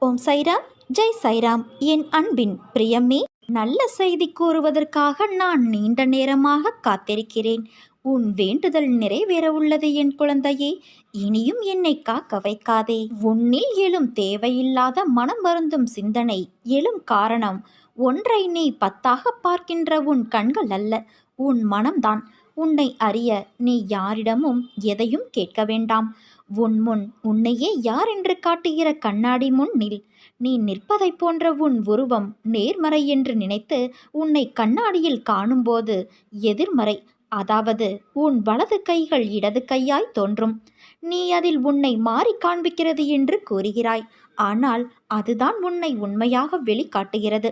ஓம் சைராம், ஜெய் சைராம். என் அன்பின் பிரியமே, நல்ல செய்தி கூறுவதற்காக நான் நீண்ட நேரமாக காத்திருக்கிறேன். உன் வேண்டுதல் நிறைவேற உள்ளது என் குழந்தையே. இனியும் என்னை காக்க வைக்காதே. உன்னில் எழும் தேவையில்லாத மனம் வருந்தும் சிந்தனை எழும் காரணம் ஒன்றை நீ 10ஆக பார்க்கின்ற உன் கண்கள் அல்ல, உன் மனம்தான். உன்னை அறிய நீ யாரிடமும் எதையும் கேட்க வேண்டாம். உன் முன் உன்னையே யார் என்று காட்டுகிற கண்ணாடி முன் நில். நீ நிற்பதைப் போன்ற உன் உருவம் நேர்மறை என்று நினைத்து உன்னை கண்ணாடியில் காணும்போது எதிர்மறை, அதாவது உன் வலது கைகள் இடது கையாய் தோன்றும். நீ அதில் உன்னை மாறி காண்பிக்கிறது என்று கூறுகிறாய், ஆனால் அதுதான் உன்னை உண்மையாக வெளிக்காட்டுகிறது.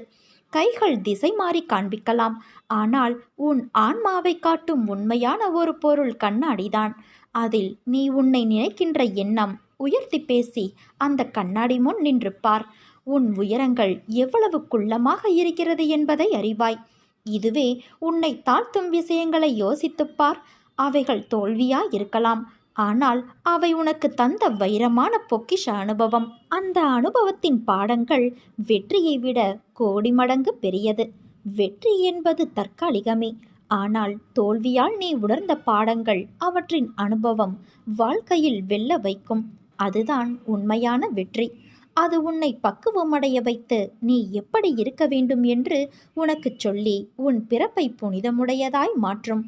கைகள் திசை மாறி காண்பிக்கலாம், ஆனால் உன் ஆன்மாவை காட்டும் உண்மையான ஒரு பொருள் கண்ணாடிதான். அதில் நீ உன்னை நினைக்கின்ற எண்ணம் உயர்த்தி பேசி அந்த கண்ணாடி முன் நின்று பார். உன் உயரங்கள் எவ்வளவு குள்ளமாக இருக்கிறது என்பதை அறிவாய். இதுவே உன்னை தாழ்த்தும் விஷயங்களை யோசித்துப் பார். அவைகள் தோல்வியாய் இருக்கலாம், ஆனால் அவை உனக்கு தந்த வைரமான பொக்கிஷ அனுபவம். அந்த அனுபவத்தின் பாடங்கள் வெற்றியை விட கோடி மடங்கு பெரியது. வெற்றி என்பது தற்காலிகமே, ஆனால் தோல்வியால் நீ உணர்ந்த பாடங்கள், அவற்றின் அனுபவம் வாழ்க்கையில் வெல்ல வைக்கும். அதுதான் உண்மையான வெற்றி. அது உன்னை பக்குவமடைய வைத்து நீ எப்படி இருக்க வேண்டும் என்று உனக்கு சொல்லி உன் பிறப்பை புனிதமுடையதாய் மாற்றும்.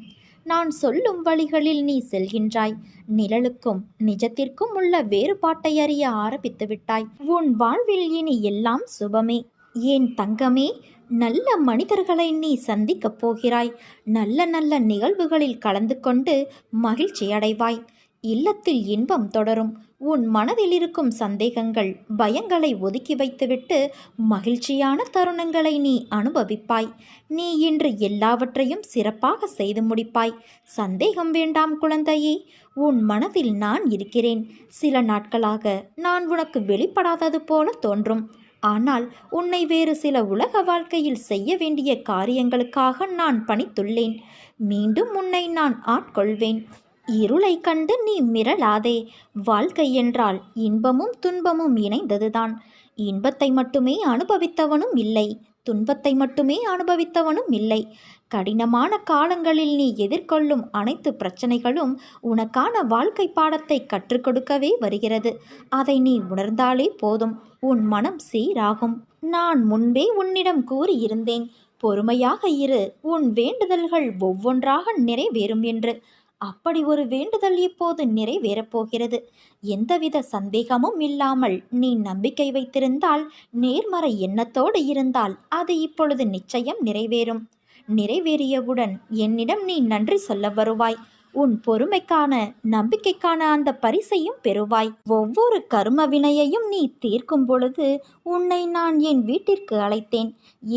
நான் சொல்லும் வழிகளில் நீ செல்கின்றாய். நிழலுக்கும் நிஜத்திற்கும் உள்ள வேறுபாட்டை அறிய ஆரம்பித்து விட்டாய். உன் வாழ்வில் இனி எல்லாம் சுபமே. ஏன் தங்கமே, நல்ல மனிதர்களை நீ சந்திக்கப் போகிறாய். நல்ல நல்ல நிகழ்வுகளில் கலந்து கொண்டு மகிழ்ச்சி அடைவாய். இல்லத்தில் இன்பம் தொடரும். உன் மனதில் இருக்கும் சந்தேகங்கள், பயங்களை ஒதுக்கி வைத்துவிட்டு மகிழ்ச்சியான தருணங்களை நீ அனுபவிப்பாய். நீ இன்று எல்லாவற்றையும் சிறப்பாக செய்து முடிப்பாய். சந்தேகம் வேண்டாம் குழந்தையே, உன் மனதில் நான் இருக்கிறேன். சில நாட்களாக நான் உனக்கு வெளிப்படாதது போல தோன்றும், ஆனால் உன்னை வேறு சில உலக வாழ்க்கையில் செய்ய வேண்டிய காரியங்களுக்காக நான் பணித்துள்ளேன். மீண்டும் உன்னை நான் ஆட்கொள்வேன். இருளை கண்டு நீ மிரளாதே. வாழ்க்கை என்றால் இன்பமும் துன்பமும் இணைந்ததுதான். இன்பத்தை மட்டுமே அனுபவித்தவனும் இல்லை, துன்பத்தை மட்டுமே அனுபவித்தவனும் இல்லை. கடினமான காலங்களில் நீ எதிர்கொள்ளும் அனைத்து பிரச்சனைகளும் உனக்கான வாழ்க்கை பாடத்தை கற்றுக் கொடுக்கவே வருகிறது. அதை நீ உணர்ந்தாலே போதும், உன் மனம் சீராகும். நான் முன்பே உன்னிடம் கூறியிருந்தேன், பொறுமையாக இரு, உன் வேண்டுதல்கள் ஒவ்வொன்றாக நிறைவேறும் என்று. அப்படி ஒரு வேண்டுதல் இப்போது நிறைவேறப் போகிறது. எந்தவித சந்தேகமும் இல்லாமல் நீ நம்பிக்கை வைத்திருந்தால், நேர்மறை எண்ணத்தோடு இருந்தால் அது இப்பொழுது நிச்சயம் நிறைவேறும். நிறைவேறியவுடன் என்னிடம் நீ நன்றி சொல்ல வருவாய். உன் பொறுமைக்கான, நம்பிக்கைக்கான அந்த பரிசையும் பெறுவாய். ஒவ்வொரு கர்ம வினையையும் நீ தீர்க்கும் பொழுது உன்னை நான் என் வீட்டிற்கு அழைத்தேன்.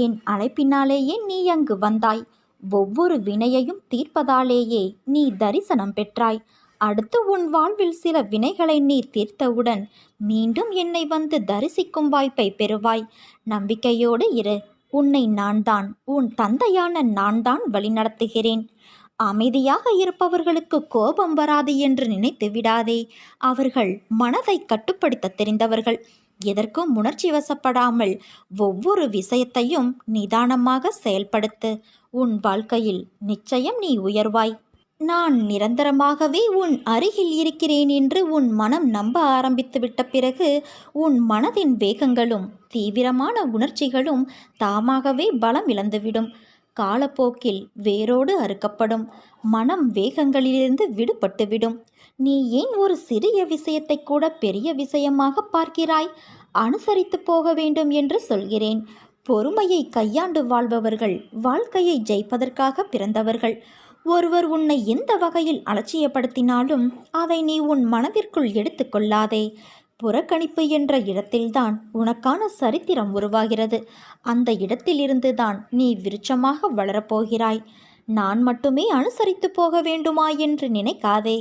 என் அழைப்பினாலேயே நீ அங்கு வந்தாய். ஒவ்வொரு வினையையும் தீர்ப்பதாலேயே நீ தரிசனம் பெற்றாய். அடுத்து உன் வாழ்வில் சில வினைகளை நீ தீர்த்தவுடன் மீண்டும் என்னை வந்து தரிசிக்கும் வாய்ப்பை பெறுவாய். நம்பிக்கையோடு இரு. உன்னை நான் தான், உன் தந்தையான நான் தான் வழிநடத்துகிறேன். அமைதியாக இருப்பவர்களுக்கு கோபம் வராது என்று நினைத்து விடாதே. அவர்கள் மனதை கட்டுப்படுத்த தெரிந்தவர்கள். எதற்கும் உணர்ச்சி வசப்படாமல் ஒவ்வொரு விஷயத்தையும் நிதானமாக செயல்படுத்து. உன் வாழ்க்கையில் நிச்சயம் நீ உயர்வாய். நான் நிரந்தரமாகவே உன் அருகில் இருக்கிறேன் என்று உன் மனம் நம்ப ஆரம்பித்து விட்ட பிறகு உன் மனதின் வேகங்களும் தீவிரமான உணர்ச்சிகளும் தாமாகவே பலம் இழந்துவிடும். காலப்போக்கில் வேரோடு அறுக்கப்படும். மனம் வேகங்களிலிருந்து விடுபட்டுவிடும். நீ ஏன் ஒரு சிறிய விஷயத்தை கூட பெரிய விஷயமாக பார்க்கிறாய்? அனுசரித்து போக வேண்டும் என்று சொல்கிறேன். பொறுமையை கையாண்டு வாழ்பவர்கள் வாழ்க்கையை ஜெயிப்பதற்காக பிறந்தவர்கள். ஒருவர் உன்னை எந்த வகையில் அலட்சியப்படுத்தினாலும் அதை நீ உன் மனதிற்குள் எடுத்துக்கொள்ளாதே. புறக்கணிப்பு என்ற இடத்தில்தான் உனக்கான சரித்திரம் உருவாகிறது. அந்த இடத்திலிருந்துதான் நீ விருட்சமாக வளரப்போகிறாய். நான் மட்டுமே அனுசரித்து போக வேண்டுமா என்று நினைக்காதே.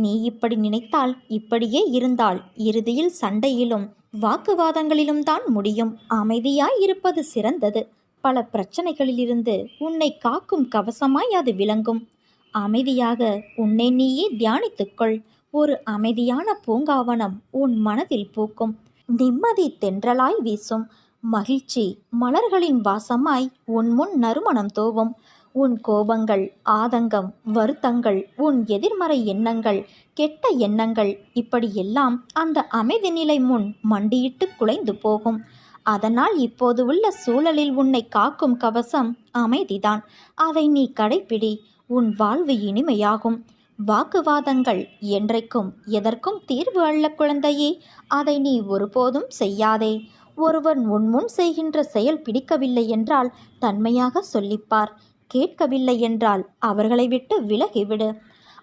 நீ இப்படி நினைத்தால், இப்படியே இருந்தால் இறுதியில் சண்டையிலும் வாக்குவாதங்களிலும் தான் முடியும். அமைதியாய் இருப்பது சிறந்தது. பல பிரச்சனைகளிலிருந்து உன்னை காக்கும் கவசமாய் அது விளங்கும். அமைதியாக உன்னை நீயே தியானித்துக்கொள். ஒரு அமைதியான பூங்காவனம் உன் மனதில் பூக்கும். நிம்மதி தென்றலாய் வீசும். மகிழ்ச்சி மலர்களின் வாசமாய் உன் முன் நறுமணம் தூவும். உன் கோபங்கள், ஆதங்கம், வருத்தங்கள், உன் எதிர்மறை எண்ணங்கள், கெட்ட எண்ணங்கள், இப்படி எல்லாம் அந்த அமைதி நிலை முன் மண்டியிட்டு குலைந்து போகும். அதனால் இப்போது உள்ள சூழலில் உன்னை காக்கும் கவசம் அமைதிதான். அதை நீ கடைப்பிடி. உன் வாழ்வு இனிமையாகும். வாக்குவாதங்கள் என்றைக்கும் எதற்கும் தீர்வு அல்ல குழந்தையே. அதை நீ ஒருபோதும் செய்யாதே. ஒருவன் உன்முன் செய்கின்ற செயல் பிடிக்கவில்லை என்றால் தன்மையாக சொல்லிப்பார். கேட்கவில்லை என்றால் அவர்களை விட்டு விலகிவிடு.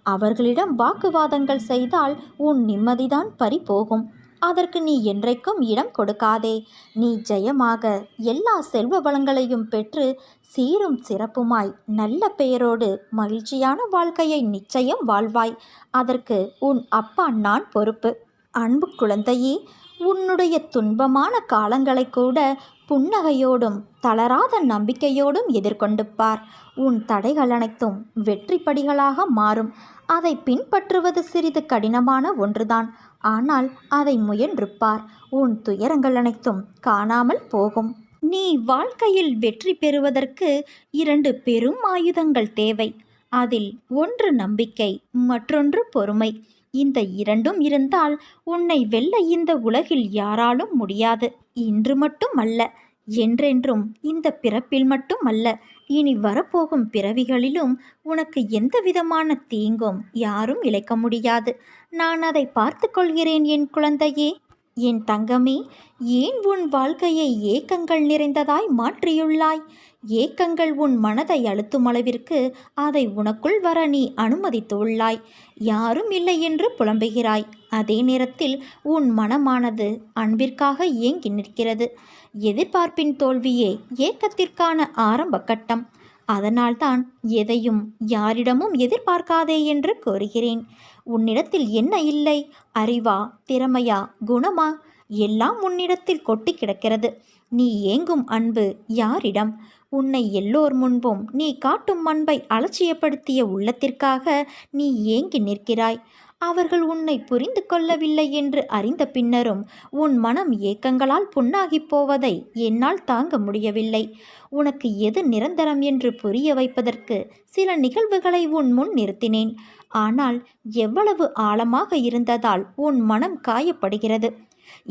அவர்களிடம் வாக்குவாதங்கள் செய்தால் உன் நிம்மதிதான் பறிபோகும். அதற்கு நீ என்றைக்கும் இடம் கொடுக்காதே. நீ ஜெயமாக எல்லா செல்வ வளங்களையும் பெற்று சீரும் சிறப்புமாய் நல்ல பெயரோடு மகிழ்ச்சியான வாழ்க்கையை நிச்சயம் வாழ்வாய். அதற்கு உன் அப்பா நான் பொறுப்பு. அன்பு குழந்தையே, உன்னுடைய துன்பமான காலங்களை கூட புன்னகையோடும் தளராத நம்பிக்கையோடும் எதிர்கொண்டு பார். உன் தடைகள் அனைத்தும் வெற்றி படிகளாக மாறும். அதை பின்பற்றுவது சிறிது கடினமான ஒன்றுதான். ஆனால் அதை முயன்று பார். உன் துயரங்கள் அனைத்தும் காணாமல் போகும். நீ வாழ்க்கையில் வெற்றி பெறுவதற்கு 2 பெரும் ஆயுதங்கள் தேவை. அதில் ஒன்று நம்பிக்கை, மற்றொன்று பொறுமை. இந்த 2ம் இருந்தால் உன்னை வெல்ல இந்த உலகில் யாராலும் முடியாது. இன்று மட்டும் அல்ல, என்றென்றும். இந்த பிறப்பில் மட்டும் அல்ல, இனி வரப்போகும் பிறவிகளிலும் உனக்கு எந்த விதமான தீங்கும் யாரும் இழைக்க முடியாது. நான் அதை பார்த்து கொள்கிறேன் என் குழந்தையே. என் தங்கமே, ஏன் உன் வாழ்க்கையை ஏக்கங்கள் நிறைந்ததாய் மாற்றியுள்ளாய்? ஏக்கங்கள் உன் மனதை அழுத்தும் அளவிற்கு அதை உனக்குள் வர நீ அனுமதித்துள்ளாய். யாரும் இல்லை என்று புலம்புகிறாய். அதே நேரத்தில் உன் மனமானது அன்பிற்காக ஏங்கி நிற்கிறது. எதிர்பார்ப்பின் தோல்வியே ஏக்கத்திற்கான ஆரம்ப கட்டம். அதனால்தான் எதையும் யாரிடமும் எதிர்பார்க்காதே என்று கூறுகிறேன். உன்னிடத்தில் என்ன இல்லை? அறிவா, திறமையா, குணமா? எல்லாம் உன்னிடத்தில் கொட்டி கிடக்கிறது. நீ ஏங்கும் அன்பு யாரிடம்? உன்னை எல்லோர் முன்பும் நீ காட்டும் அன்பை அலட்சியப்படுத்திய உள்ளத்திற்காக நீ ஏங்கி நிற்கிறாய். அவர்கள் உன்னை புரிந்து கொள்ளவில்லை என்று அறிந்த பின்னரும் உன் மனம் ஏக்கங்களால் புண்ணாகிப் போவதை என்னால் தாங்க முடியவில்லை. உனக்கு எது நிரந்தரம் என்று புரிய வைப்பதற்கு சில நிகழ்வுகளை உன் முன் நிறுத்தினேன். ஆனால் எவ்வளவு ஆழமாக இருந்ததால் உன் மனம் காயப்படுகிறது.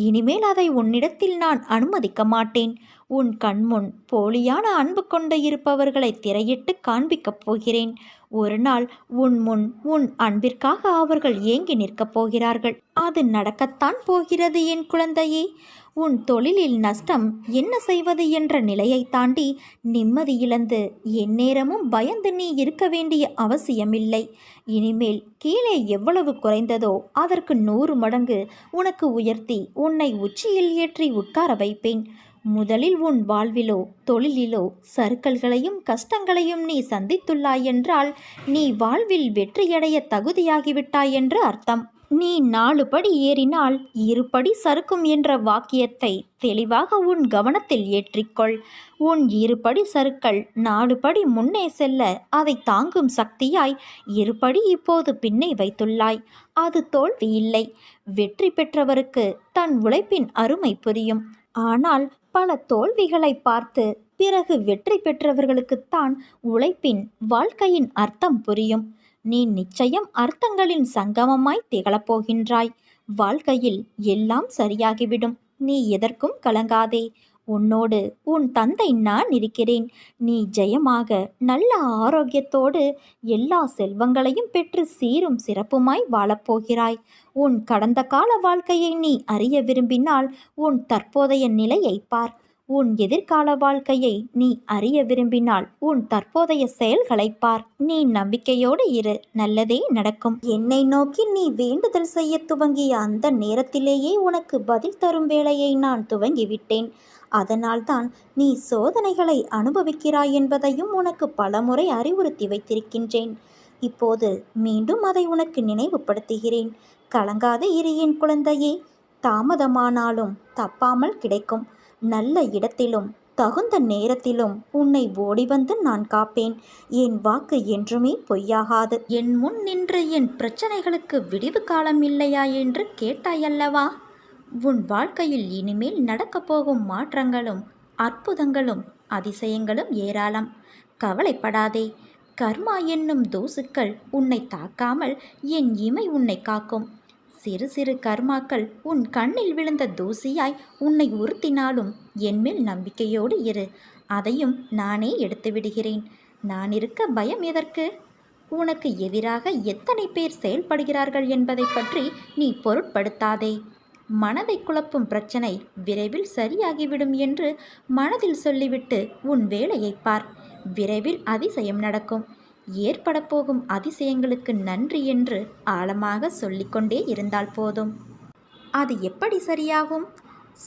இனிமேல் அதை உன்னிடத்தில் நான் அனுமதிக்க மாட்டேன். உன் கண்முன் போலியான அன்பு கொண்டு இருப்பவர்களை திரையிட்டு காண்பிக்கப் போகிறேன். ஒரு நாள் உன் முன் உன் அன்பிற்காக அவர்கள் ஏங்கி நிற்கப் போகிறார்கள். அது நடக்கத்தான் போகிறது என் குழந்தையே. உன் தொழிலில் நஷ்டம் என்ன செய்வது என்ற நிலையை தாண்டி நிம்மதி இழந்து எந்நேரமும் பயந்து நீ இருக்க வேண்டிய அவசியமில்லை. இனிமேல் கீழே எவ்வளவு குறைந்ததோ அதற்கு 100 மடங்கு உனக்கு உயர்த்தி உன்னை உச்சியில் ஏற்றி உட்கார வைப்பேன். முதலில் உன் வாழ்விலோ தொழிலிலோ சறுக்கல்களையும் கஷ்டங்களையும் நீ சந்தித்துள்ளாய் என்றால் நீ வாழ்வில் வெற்றியடைய தகுதியாகிவிட்டாய் என்று அர்த்தம். நீ 4 படி ஏறினால் 2 படி சறுக்கும் என்ற வாக்கியத்தை தெளிவாக உன் கவனத்தில் ஏற்றிக்கொள். உன் 2 படி சறுக்கல் 4 படி முன்னே செல்ல அதை தாங்கும் சக்தியாய் 2 படி இப்போது பின்னே வைத்துள்ளாய். அது தோல்வி இல்லை. வெற்றி பெற்றவருக்கு தன் உழைப்பின் அருமை புரியும். ஆனால் பல தோல்விகளை பார்த்து பிறகு வெற்றி பெற்றவர்களுக்குத்தான் உழைப்பின், வாழ்க்கையின் அர்த்தம் புரியும். நீ நிச்சயம் அர்த்தங்களின் சங்கமமாய் திகழப்போகின்றாய். வாழ்க்கையில் எல்லாம் சரியாகிவிடும். நீ எதற்கும் கலங்காதே. உன்னோடு உன் தந்தை நான் இருக்கிறேன். நீ ஜெயமாக நல்ல ஆரோக்கியத்தோடு எல்லா செல்வங்களையும் பெற்று சீரும் சிறப்புமாய் வாழப்போகிறாய். உன் கடந்த கால வாழ்க்கையை நீ அறிய விரும்பினால் உன் தற்போதைய நிலையை பார். உன் எதிர்கால வாழ்க்கையை நீ அறிய விரும்பினால் உன் தற்போதைய செயல்களை பார். நீ நம்பிக்கையோடு இரு, நல்லதே நடக்கும். என்னை நோக்கி நீ வேண்டுதல் செய்ய துவங்கிய அந்த நேரத்திலேயே உனக்கு பதில் தரும் வேளையை நான் துவங்கிவிட்டேன். அதனால்தான் நீ சோதனைகளை அனுபவிக்கிறாய் என்பதையும் உனக்கு பலமுறை அறிவுறுத்தி வைத்திருக்கின்றேன். இப்போது மீண்டும் அதை உனக்கு நினைவுபடுத்துகிறேன். கலங்காத இரு என் குழந்தையே. தாமதமானாலும் தப்பாமல் கிடைக்கும். நல்ல இடத்திலும் தகுந்த நேரத்திலும் உன்னை ஓடி வந்து நான் காப்பேன். என் வாக்கு என்றுமே பொய்யாகாது. என் முன் நின்று என் பிரச்சனைகளுக்கு விடிவு காலம் இல்லையா என்று கேட்டாயல்லவா? உன் வாழ்க்கையில் இனிமேல் நடக்கப் போகும் மாற்றங்களும் அற்புதங்களும் அதிசயங்களும் ஏராளம். கவலைப்படாதே. கர்மா என்னும் தூசுக்கள் உன்னை தாக்காமல் என் இமை உன்னை காக்கும். சிறு சிறு கர்மாக்கள் உன் கண்ணில் விழுந்த தூசியாய் உன்னை உறுத்தினாலும் என்மேல் நம்பிக்கையோடு இரு. அதையும் நானே எடுத்து விடுகிறேன். நான் இருக்க பயம் எதற்கு? உனக்கு எதிராக எத்தனை பேர் செயல்படுகிறார்கள் என்பதை பற்றி நீ பொருட்படுத்தாதே. மனதை குழப்பும் பிரச்சனை விரைவில் சரியாகிவிடும் என்று மனதில் சொல்லிவிட்டு உன் வேலையை பார். விரைவில் அதிசயம் நடக்கும். ஏற்பட போகும் அதிசயங்களுக்கு நன்றி என்று ஆழமாக சொல்லிக்கொண்டே இருந்தால் போதும். அது எப்படி சரியாகும்?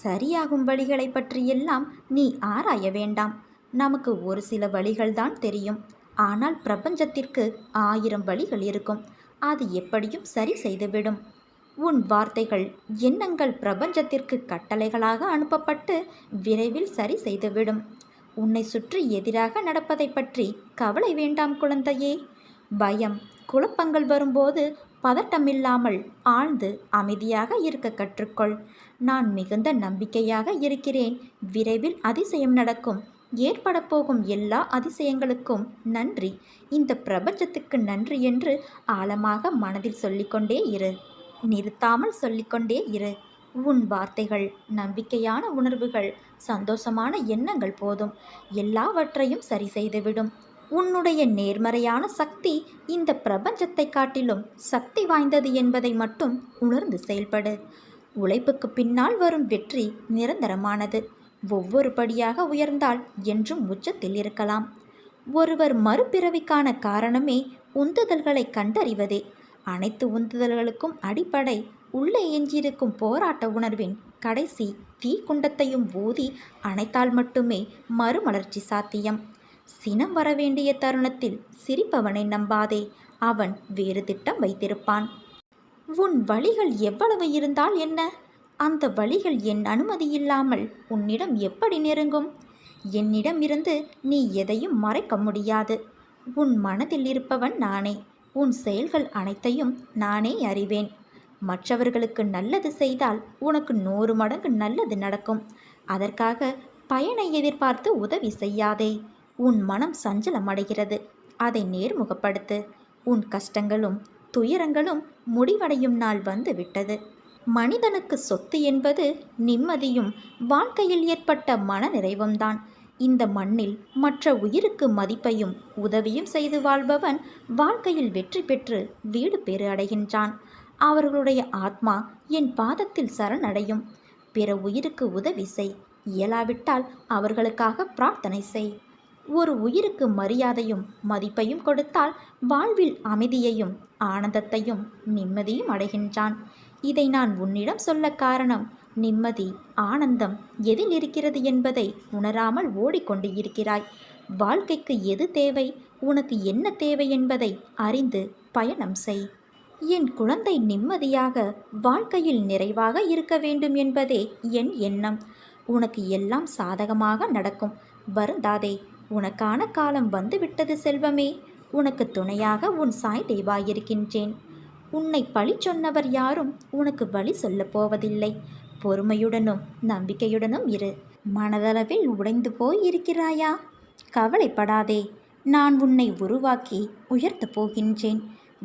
சரியாகும் வழிகளை பற்றியெல்லாம் நீ ஆராய வேண்டாம். நமக்கு ஒரு சில வழிகள்தான் தெரியும். ஆனால் பிரபஞ்சத்திற்கு 1000 வழிகள் இருக்கும். அது எப்படியும் சரி செய்துவிடும். உன் வார்த்தைகள் எண்ணங்கள் பிரபஞ்சத்திற்கு கட்டளைகளாக அனுப்பப்பட்டு விரைவில் சரி செய்துவிடும். உன்னை சுற்றி எதிராக நடப்பதை பற்றி கவலை வேண்டாம் குழந்தையே. பயம் குழப்பங்கள் வரும்போது பதட்டமில்லாமல் ஆழ்ந்து அமைதியாக இருக்க கற்றுக்கொள். நான் மிகுந்த நம்பிக்கையாக இருக்கிறேன். விரைவில் அதிசயம் நடக்கும். ஏற்பட போகும் எல்லா அதிசயங்களுக்கும் நன்றி, இந்த பிரபஞ்சத்துக்கு நன்றி என்று ஆழமாக மனதில் சொல்லிக்கொண்டே இரு. நிறுத்தாமல் சொல்லிக்கொண்டே இரு. உன் வார்த்தைகள், நம்பிக்கையான உணர்வுகள், சந்தோஷமான எண்ணங்கள் போதும். எல்லாவற்றையும் சரி செய்துவிடும். உன்னுடைய நேர்மறையான சக்தி இந்த பிரபஞ்சத்தை காட்டிலும் சக்தி வாய்ந்தது என்பதை மட்டும் உணர்ந்து செயல்படு. உழைப்புக்கு பின்னால் வரும் வெற்றி நிரந்தரமானது. ஒவ்வொரு படியாக உயர்ந்தால் என்றும் உச்சத்தில் இருக்கலாம். ஒருவர் மறுபிறவிக்கான காரணமே உந்துதல்களை கண்டறிவதே. அனைத்து உந்துதல்களுக்கும் அடிப்படை உள்ளே எஞ்சியிருக்கும் போராட்ட உணர்வின் கடைசி தீக்குண்டத்தையும் ஊதி அணைத்தால் மட்டுமே மறுமலர்ச்சி சாத்தியம். சினம் வரவேண்டிய தருணத்தில் சிரிப்பவனை நம்பாதே. அவன் வேறு திட்டம் வைத்திருப்பான். உன் வழிகள் எவ்வளவு இருந்தால் என்ன? அந்த வழிகள் என் அனுமதி இல்லாமல் உன்னிடம் எப்படி நெருங்கும்? என்னிடம் இருந்து நீ எதையும் மறைக்க முடியாது. உன் மனதில் இருப்பவன் நானே. உன் செயல்கள் அனைத்தையும் நானே அறிவேன். மற்றவர்களுக்கு நல்லது செய்தால் உனக்கு 100 மடங்கு நல்லது நடக்கும். அதற்காக பயனை எதிர்பார்த்து உதவி செய்யாதே. உன் மனம் சஞ்சலமடைகிறது. அதை நேர்முகப்படுத்து. உன் கஷ்டங்களும் துயரங்களும் முடிவடையும் நாள் வந்து விட்டது. மனிதனுக்கு சொத்து என்பது நிம்மதியும் வாழ்க்கையில் ஏற்பட்ட மனநிறைவும்தான். இந்த மண்ணில் மற்ற உயிருக்கு மதிப்பையும் உதவியும் செய்து வாழ்பவன் வாழ்க்கையில் வெற்றி பெற்று வீடு பேறு அடைகின்றான். அவர்களுடைய ஆத்மா என் பாதத்தில் சரணடையும். பிற உயிருக்கு உதவி செய். இயலாவிட்டால் அவர்களுக்காக பிரார்த்தனை செய். ஒரு உயிருக்கு மரியாதையும் மதிப்பையும் கொடுத்தால் வாழ்வில் அமைதியையும் ஆனந்தத்தையும் நிம்மதியும் அடைகின்றான். இதை நான் உன்னிடம் சொல்ல காரணம், நிம்மதி ஆனந்தம் எதில் இருக்கிறது என்பதை உணராமல் ஓடிக்கொண்டு இருக்கிறாய். வாழ்க்கைக்கு எது தேவை, உனக்கு என்ன தேவை என்பதை அறிந்து பயணம் செய். என் குழந்தை நிம்மதியாக வாழ்க்கையில் நிறைவாக இருக்க வேண்டும் என்பதே என் எண்ணம். உனக்கு எல்லாம் சாதகமாக நடக்கும். வருந்தாதே. உனக்கான காலம் வந்துவிட்டது செல்வமே. உனக்கு துணையாக உன் சாய் தேவா இருக்கின்றேன். உன்னை பழி சொன்னவர் யாரும் உனக்கு வழி சொல்லப் போவதில்லை. பொறுமையுடனும் நம்பிக்கையுடனும் இரு. மனதளவில் உடைந்து போய் இருக்கிறாயா? கவலைப்படாதே. நான் உன்னை உருவாக்கி உயர்த்தப் போகின்றேன்.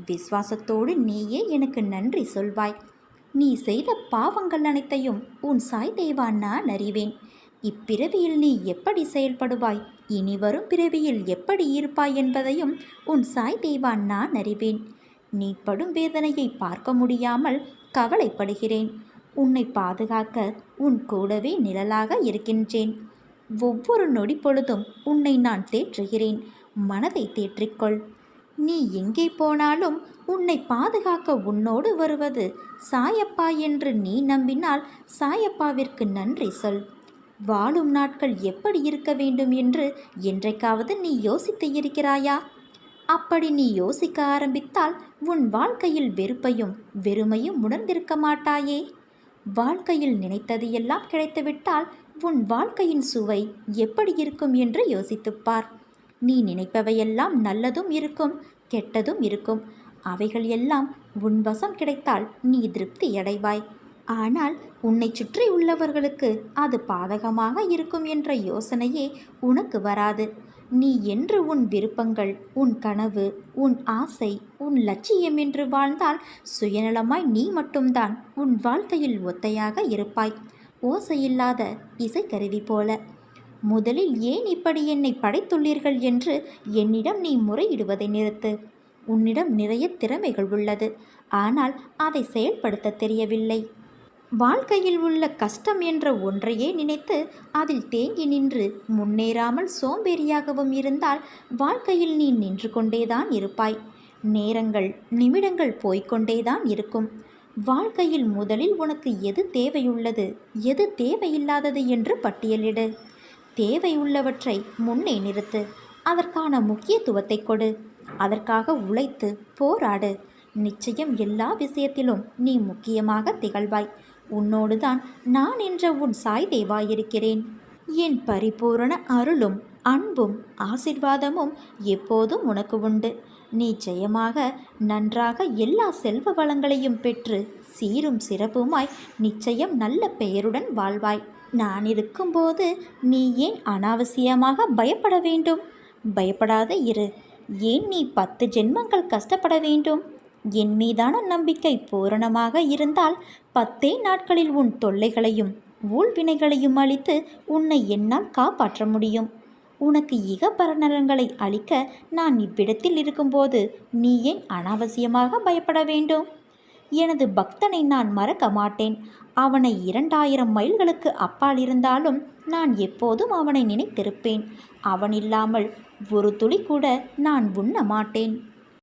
விசுவாசத்தோடு நீயே எனக்கு நன்றி சொல்வாய். நீ செய்த பாவங்கள் அனைத்தையும் உன் சாய் தேவா நான் அறிவேன். இப்பிறவியில் நீ எப்படி செயல்படுவாய், இனி வரும் பிறவியில் எப்படி இருப்பாய் என்பதையும் உன் சாய் தேவா நான் அறிவேன். நீ படும் வேதனையை பார்க்க முடியாமல் கவலைப்படுகிறேன். உன்னை பாதுகாக்க உன் கூடவே நிழலாக இருக்கின்றேன். ஒவ்வொரு நொடி பொழுதும் உன்னை நான் தேற்றுகிறேன். மனதை தேற்றிக்கொள். நீ எங்கே போனாலும் உன்னை பாதுகாக்க உன்னோடு வருவது சாயப்பா என்று நீ நம்பினால் சாயப்பாவிற்கு நன்றி சொல். வாழும் நாட்கள் எப்படி இருக்க வேண்டும் என்று என்றைக்காவது நீ யோசித்து இருக்கிறாயா? அப்படி நீ யோசிக்க ஆரம்பித்தால் உன் வாழ்க்கையில் வெறுப்பையும் வெறுமையும் உணர்ந்திருக்க மாட்டாயே. வாழ்க்கையில் நினைத்தது எல்லாம் கிடைத்துவிட்டால் உன் வாழ்க்கையின் சுவை எப்படி இருக்கும் என்று யோசித்துப்பார். நீ நினைப்பவையெல்லாம் நல்லதும் இருக்கும், கெட்டதும் இருக்கும். அவைகள் எல்லாம் உன் வசம் கிடைத்தால் நீ திருப்தி அடைவாய். ஆனால் உன்னை சுற்றி உள்ளவர்களுக்கு அது பாதகமாக இருக்கும் என்ற யோசனையே உனக்கு வராது. நீ என்று உன் விருப்பங்கள், உன் கனவு, உன் ஆசை, உன் லட்சியம் என்று வாழ்ந்தால் சுயநலமாய் நீ மட்டும்தான் உன் வாழ்க்கையில் ஒத்தையாக இருப்பாய், ஓசையில்லாத இசைக்கருவி போல. முதலில் ஏன் இப்படி என்னை படைத்துள்ளீர்கள் என்று என்னிடம் நீ முறையிடுவதை நிறுத்து. உன்னிடம் நிறைய திறமைகள் உள்ளது, ஆனால் அதை செயல்படுத்த தெரியவில்லை. வாழ்க்கையில் உள்ள கஷ்டம் என்ற ஒன்றையே நினைத்து அதில் தேங்கி நின்று முன்னேறாமல் சோம்பேறியாகவும் இருந்தால் வாழ்க்கையில் நீ நின்று கொண்டேதான் இருப்பாய். நேரங்கள், நிமிடங்கள் போய்கொண்டேதான் இருக்கும். வாழ்க்கையில் முதலில் உனக்கு எது தேவையுள்ளது, எது தேவையில்லாதது என்று பட்டியலிடு. தேவையுள்ளவற்றை முன்னே நிறுத்து. அதற்கான முக்கியத்துவத்தை கொடு. அதற்காக உழைத்து போராடு. நிச்சயம் எல்லா விஷயத்திலும் நீ முக்கியமாக திகழ்வாய். உன்னோடுதான் நான் என்ற உன் சாய் தேவா இருக்கிறேன். என் பரிபூரண அருளும் அன்பும் ஆசிர்வாதமும் எப்போதும் உனக்கு உண்டு. நீ ஜெயமாக நன்றாக எல்லா செல்வ வளங்களையும் பெற்று சீரும் சிறப்புமாய் நிச்சயம் நல்ல பெயருடன் வாழ்வாய். நான் இருக்கும்போது நீ ஏன் அனாவசியமாக பயப்பட வேண்டும்? பயப்படாத இரு. ஏன் நீ 10 ஜென்மங்கள் கஷ்டப்பட வேண்டும்? என் மீதான நம்பிக்கை பூரணமாக இருந்தால் 10 நாட்களில் உன் தொல்லைகளையும் ஊழ்வினைகளையும் அளித்து உன்னை என்னால் காப்பாற்ற முடியும். உனக்கு இகபரநலன்களை அளிக்க நான் இவ்விடத்தில் இருக்கும்போது நீ ஏன் அனாவசியமாக பயப்பட வேண்டும்? எனது பக்தனை நான் மறக்க மாட்டேன். அவனை 2000 மைல்களுக்கு அப்பால் இருந்தாலும் நான் எப்போதும் அவனை நினைத்திருப்பேன். அவன் இல்லாமல் ஒரு துளி கூட நான் உண்ண மாட்டேன்.